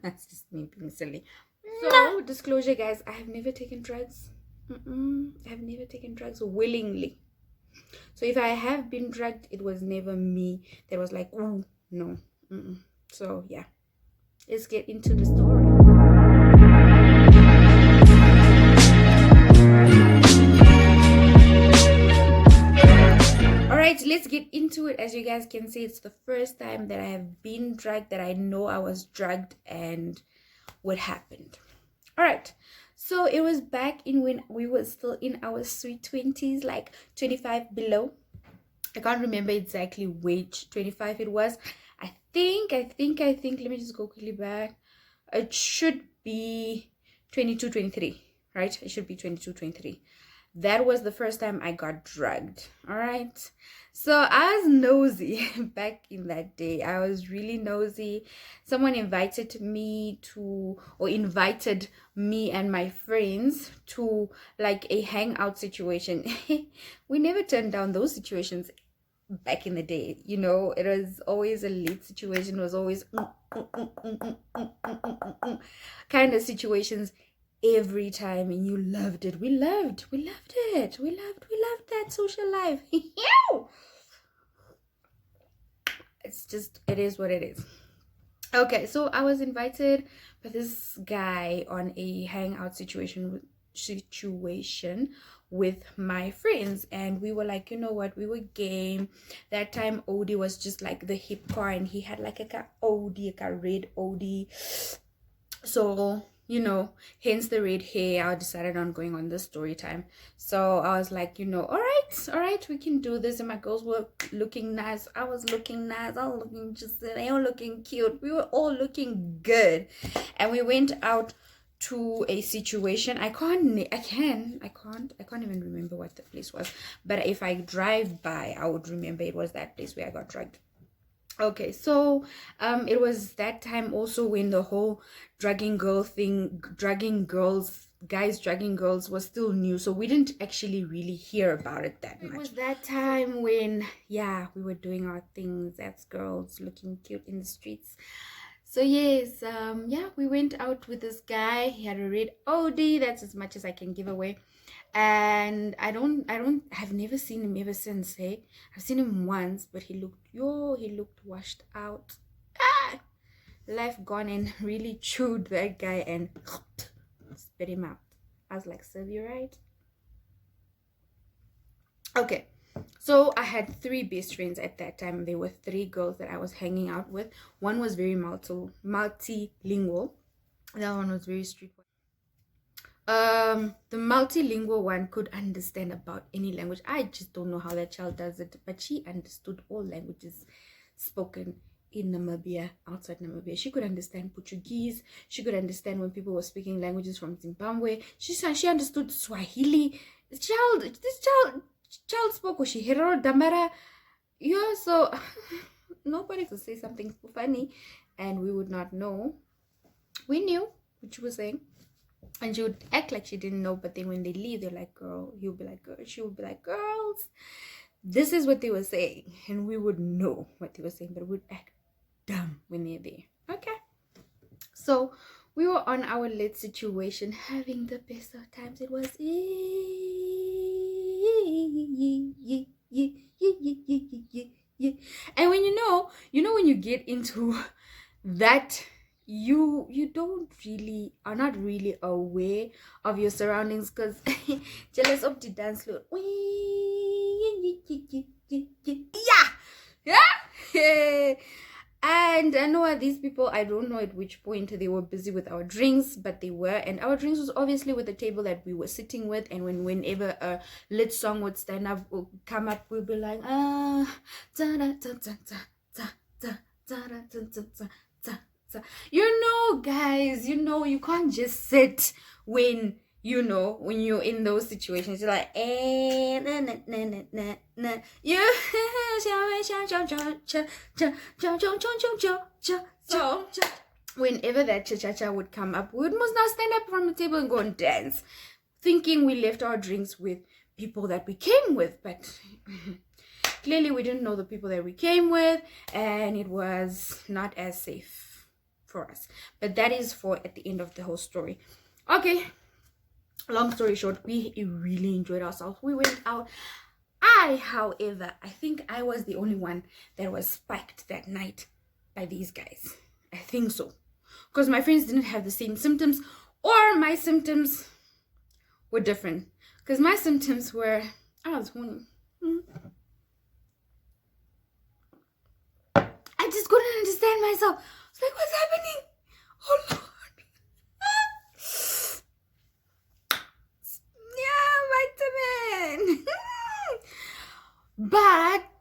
That's just me being silly. So, disclosure, guys, I have never taken drugs. I have never taken drugs willingly. So if I have been drugged, it was never me that was like, oh, no. So yeah, let's get into the story. Alright, let's get into it. As you guys can see, it's the first time that I have been drugged, that I know I was drugged and what happened. Alright, so it was back in when we were still in our sweet 20s, like 25 below. I can't remember exactly which 25 it was. I think, let me just go quickly back. It should be 22, 23, right? It should be 22, 23. That was the first time I got drugged. All right. So I was nosy back in that day. I was really nosy. Someone invited me and my friends to like a hangout situation. We never turned down those situations back in the day. You know, it was always a late situation. It was always kind of situations every time, and you loved it. We loved that social life. It is what it is. Okay, so I was invited by this guy on a hangout situation with my friends, and we were like, you know what, we were game. That time Audi was just like the hip car, and he had like a red Audi. So, you know, hence the red hair. I decided on going on this story time. So I was like, you know, all right, we can do this. And my girls were looking nice. I was looking nice. I was looking they were looking cute. We were all looking good. And we went out to a situation. I can't even remember what the place was. But if I drive by, I would remember it was that place where I got drugged. Okay, so it was that time also when the whole guys drugging girls was still new, so we didn't actually really hear about it that much. It was that time when, yeah, we were doing our things as girls, looking cute in the streets. So yes, yeah, we went out with this guy. He had a red Audi. That's as much as I can give away. And I've never seen him ever since. Hey, I've seen him once, but he looked washed out. Life gone, and really chewed that guy and spit him out. I was like, serve you right. Okay, so I had 3 best friends at that time. There were 3 girls that I was hanging out with. One was very multilingual. The other one was very streetwise. The multilingual one could understand about any language. I just don't know how that child does it, but she understood all languages spoken in Namibia, outside Namibia. She could understand Portuguese. She could understand when people were speaking languages from Zimbabwe. She understood Swahili. This child spoke Oshihero, Damara. Yeah, so nobody could say something funny and we would not know. We knew what she was saying. And she would act like she didn't know, but then when they leave, they're like, girl, he'll be like, girl, she would be like, girls, this is what they were saying. And we would know what they were saying, but we would act dumb when they're there. Okay. So we were on our lit situation, having the best of times. It was and when when you get into that, you are not really aware of your surroundings, because jealous of the dance floor. Yeah. And I know these people, I don't know at which point they were busy with our drinks, but they were. And our drinks was obviously with the table that we were sitting with. And whenever a lit song would stand up or come up, we'd be like, guys, you can't just sit when you're in those situations. You're like, so whenever that cha-cha-cha would come up, we must now stand up from the table and go and dance, thinking we left our drinks with people that we came with, but clearly we didn't know the people that we came with, and it was not as safe for us. But that is for at the end of the whole story. Okay, long story short, we really enjoyed ourselves. We went out. However, I think I was the only one that was spiked that night by these guys. I think so, because my friends didn't have the same symptoms, or my symptoms were different. Because my symptoms were, I was horny. I just couldn't understand myself. I was like, what's happening? Oh Lord. Yeah, vitamin. But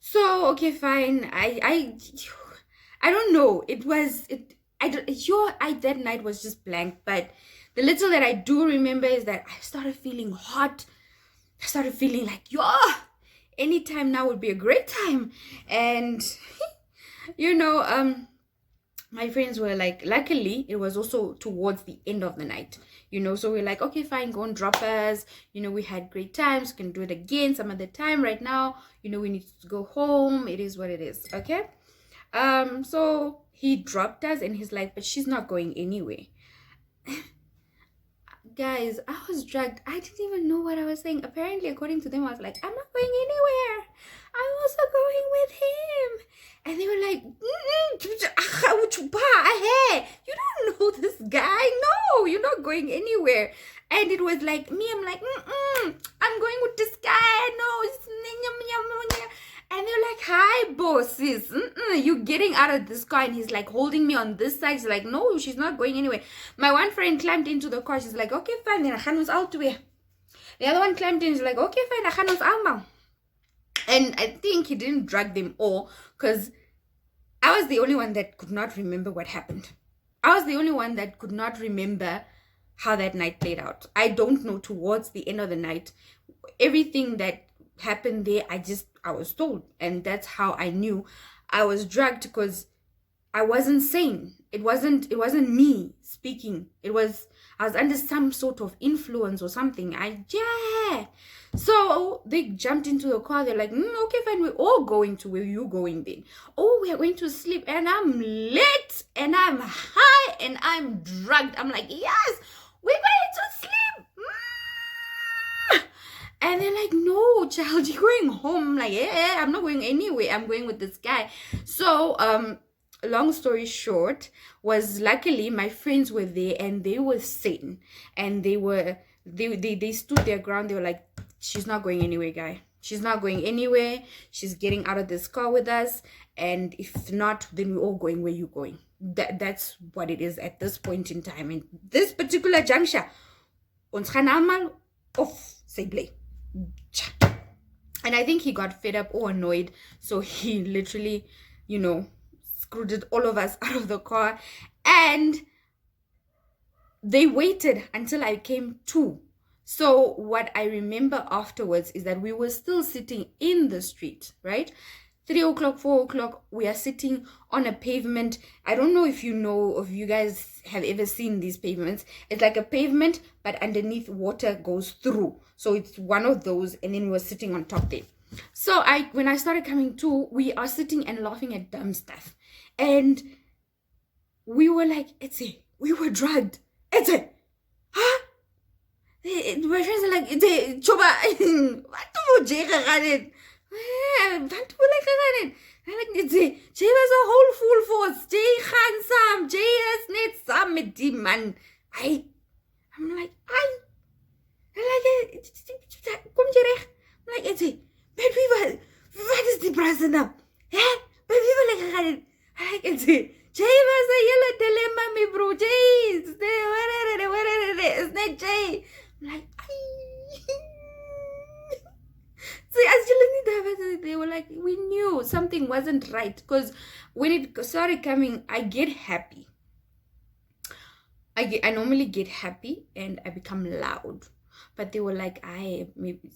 so okay, fine. I don't know. That night was just blank. But the little that I do remember is that I started feeling hot. I started feeling like, anytime now would be a great time. And my friends were like, luckily it was also towards the end of the night, so we're like, okay, fine, go and drop us. We had great times, we can do it again some other time. Right now, we need to go home. It is what it is. Okay. So he dropped us and he's like, but she's not going anywhere. Guys, I was drugged. I didn't even know what I was saying. Apparently, according to them, I was like, I'm not going anywhere. I'm also going with him. And they were like, you don't know this guy. No, you're not going anywhere. And it was like me. I'm like, I'm going with this guy. No, and they're like, hi, bosses. You getting out of this car. And he's like holding me on this side. He's like, no, she's not going anywhere. My one friend climbed into the car. She's like, okay, fine. Then I was out to where. The other one climbed in. She's like, okay, fine. I was out. And I think he didn't drag them all, because I was the only one that could not remember what happened. I was the only one that could not remember how that night played out. I don't know, towards the end of the night, everything that happened there, I was told. And that's how I knew I was drugged, because I wasn't sane. It wasn't me speaking. I was under some sort of influence or something. So they jumped into the car. They're like, okay, fine, we're all going to where you going then. Oh, we are going to sleep. And I'm lit and I'm high and I'm drugged. I'm like, yes, we're going to sleep. And they're like, no, child, you're going home. I'm like, yeah, I'm not going anywhere. I'm going with this guy. So, long story short, was luckily my friends were there and they were sane. And they stood their ground. They were like, she's not going anywhere, guy. She's not going anywhere. She's getting out of this car with us. And if not, then we're all going where you're going. That's what it is at this point in time. In this particular juncture, ons gaan almal off say play. And I think he got fed up or annoyed. So he literally, screwed all of us out of the car. And they waited until I came to. So what I remember afterwards is that we were still sitting in the street, right? 3 o'clock, 4 o'clock, we are sitting on a pavement. I don't know if you guys have ever seen these pavements. It's like a pavement, but underneath water goes through. So it's one of those, and then we're sitting on top there. So when I started coming to, we are sitting and laughing at dumb stuff. And we were like, we were drugged. Huh? My friends are like, Choba, what Jay was a whole full force. Jay gaan saam. Jay is net saam met die man. I'm like, kom jy reg? I'm like, baby, wat is die praat nou? Baby, wil ek gaan het? Jay was a hele dilemma, me bro. Jay, it's not Jay. I'm like, See, as you they were like, we knew something wasn't right, because when it started coming, I get happy. I normally get happy and I become loud, but they were like, maybe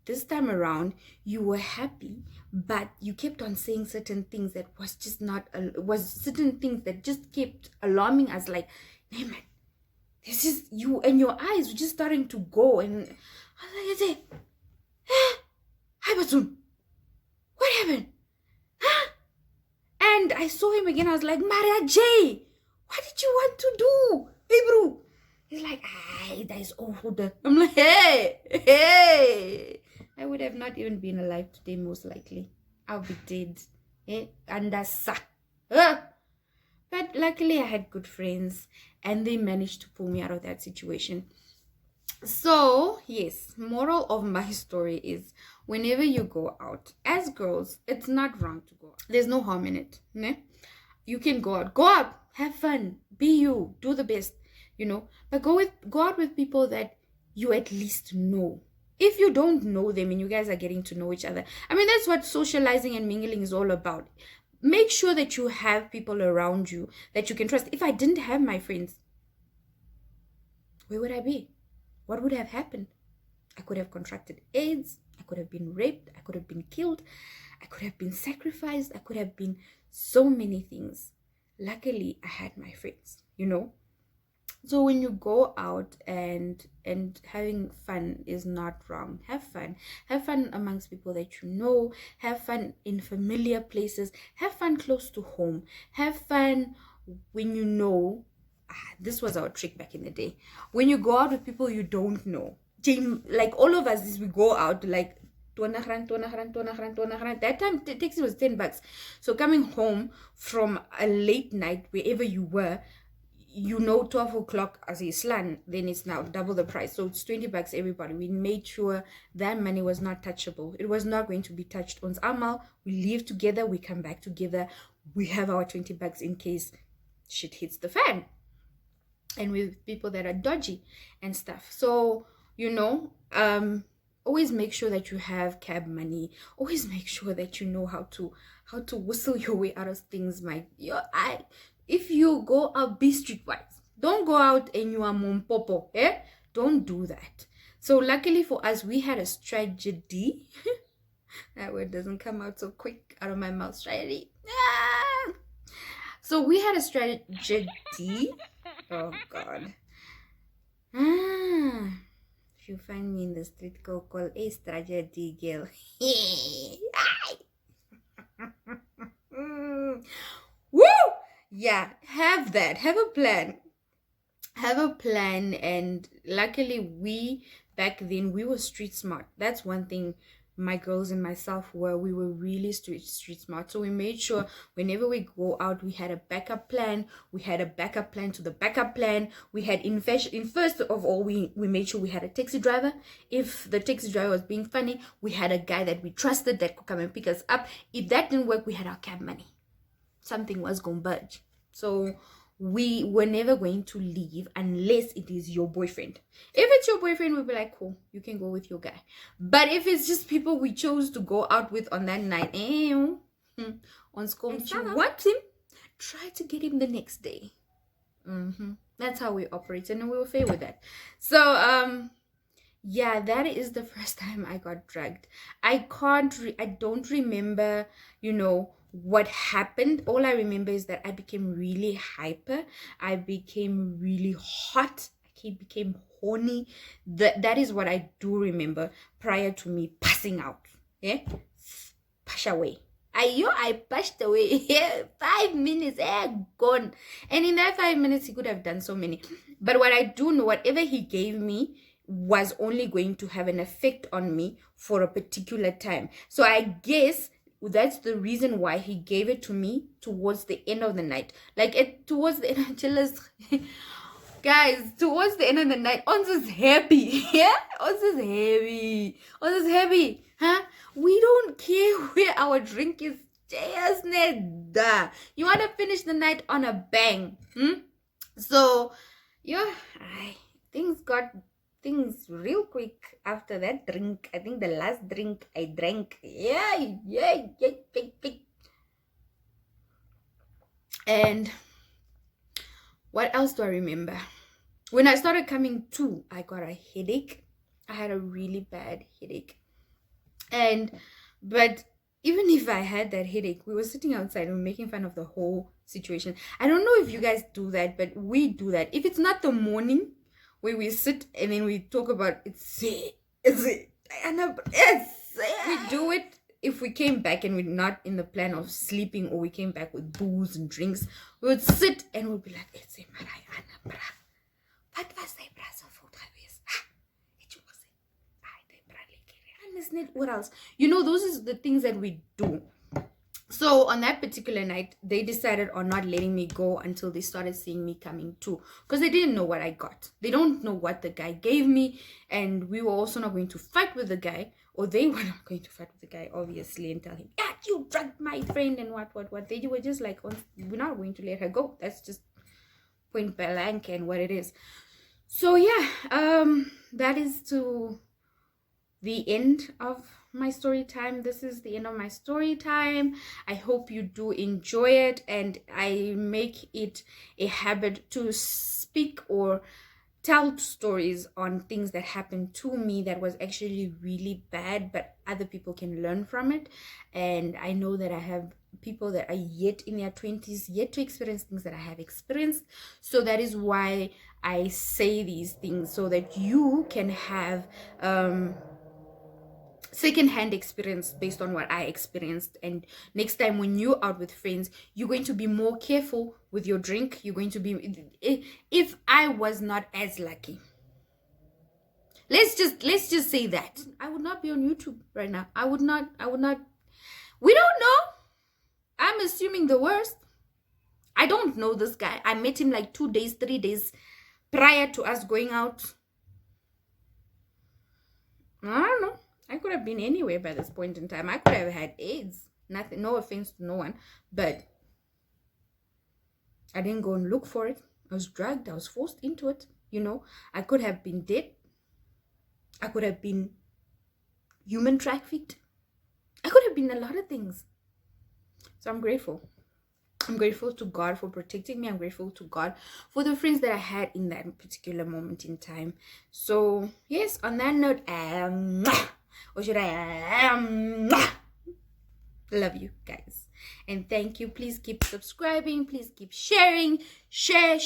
this time around you were happy, but you kept on saying certain things that was just not was certain things that just kept alarming us. Like, hey man, this is you, and your eyes were just starting to go, and I was like, hi Batsoon, what happened? And I saw him again. I was like, Maria J, what did you want to do? Hey, bro. He's like, that is awful. I'm like, hey. I would have not even been alive today, most likely. I'll be dead. And that's but luckily I had good friends and they managed to pull me out of that situation. So yes, moral of my story is whenever you go out as girls, it's not wrong to go out. There's no harm in it. Ne? You can go out, have fun, be you, do the best, but go out with people that you at least know. If you don't know them and you guys are getting to know each other, I mean, that's what socializing and mingling is all about. Make sure that you have people around you that you can trust. If I didn't have my friends, where would I be? What would have happened? I could have contracted AIDS. I could have been raped. I could have been killed. I could have been sacrificed. I could have been so many things. Luckily, I had my friends, So when you go out and having fun is not wrong. Have fun amongst people that you know. Have fun in familiar places. Have fun close to home. Have fun when you know. This was our trick back in the day. When you go out with people you don't know, like all of us, we go out like that time taxi was $10. So coming home from a late night wherever you were, 12 o'clock as Islam, then it's now double the price. So it's $20 everybody. We made sure that money was not touchable. It was not going to be touched. On Amal, we leave together, we come back together, we have our $20 in case shit hits the fan. And with people that are dodgy and stuff. So, always make sure that you have cab money. Always make sure that you know how to whistle your way out of things. If you go out, be streetwise. Don't go out and you are mompopo. Don't do that. So luckily for us, we had a strategy. That word doesn't come out so quick out of my mouth. Strategy. So we had a strategy. Oh God. If you find me in the street, go call a strategy girl. Woo! Yeah, have that. Have a plan. And luckily we back then we were street smart. That's one thing my girls and myself we were really street smart. So we made sure whenever we go out, we had a backup plan. We had a backup plan to the backup plan. We had first of all, we made sure we had a taxi driver. If the taxi driver was being funny, we had a guy that we trusted that could come and pick us up. If that didn't work, we had our cab money. Something was gonna budge. So we were never going to leave unless it is your boyfriend. If it's your boyfriend, we'll be like, cool, you can go with your guy. But if it's just people we chose to go out with on that night, on school, you want him, try to get him the next day. That's how we operate, and we were fair with that. So yeah, that is the first time I got drugged. I don't remember, what happened. All I remember is that I became really hyper. I became really hot. I became horny. That is what I do remember prior to me passing out. Push away. I pushed away. 5 minutes, gone. And in that 5 minutes, he could have done so many. But what I do know, whatever he gave me was only going to have an effect on me for a particular time. So I guess that's the reason why he gave it to me towards the end of the night. Towards the end, guys, towards the end of the night, ons is happy. Ons is heavy. Huh? We don't care where our drink is. You want to finish the night on a bang. So, things real quick after that drink. I think the last drink I drank. And what else do I remember? When I started coming to, I got a headache. I had a really bad headache. But even if I had that headache, we were sitting outside and we were making fun of the whole situation. I don't know if you guys do that, but we do that. If it's not the morning where we sit and then we talk about we do it if we came back and we're not in the plan of sleeping, or we came back with booze and drinks, we would sit and we'd be like, it's a Mariana, bra. What was the brass of food? What else? You know, those is the things that we do. So on that particular night, they decided on not letting me go until they started seeing me coming too, because they didn't know what I got. They don't know what the guy gave me, and we were also not going to fight with the guy, or they were not going to fight with the guy, obviously, and tell him, yeah, you drugged my friend and what. They were just like, oh, we're not going to let her go. That's just point blank and what it is. So yeah, that is to the end of my story time. This is the end of my story time. I hope you do enjoy it, and I make it a habit to speak or tell stories on things that happened to me that was actually really bad, but other people can learn from it. And I know that I have people that are yet in their 20s yet to experience things that I have experienced. So that is why I say these things, so that you can have second-hand experience based on what I experienced. And next time when you're out with friends, you're going to be more careful with your drink. You're going to be, if I was not as lucky, let's just say that I would not be on YouTube right now. I would not. We don't know. I'm assuming the worst. I don't know this guy. I met him like 2 days, 3 days prior to us going out. I don't know. I could have been anywhere by this point in time. I could have had AIDS. Nothing, no offense to no one, but I didn't go and look for it. I was dragged. I was forced into it. You know, I could have been dead. I could have been human trafficked. I could have been a lot of things. So I'm grateful. I'm grateful to God for protecting me. I'm grateful to God for the friends that I had in that particular moment in time. So yes, on that note, or should I love you guys, and thank you. Please keep subscribing, please keep sharing. Share.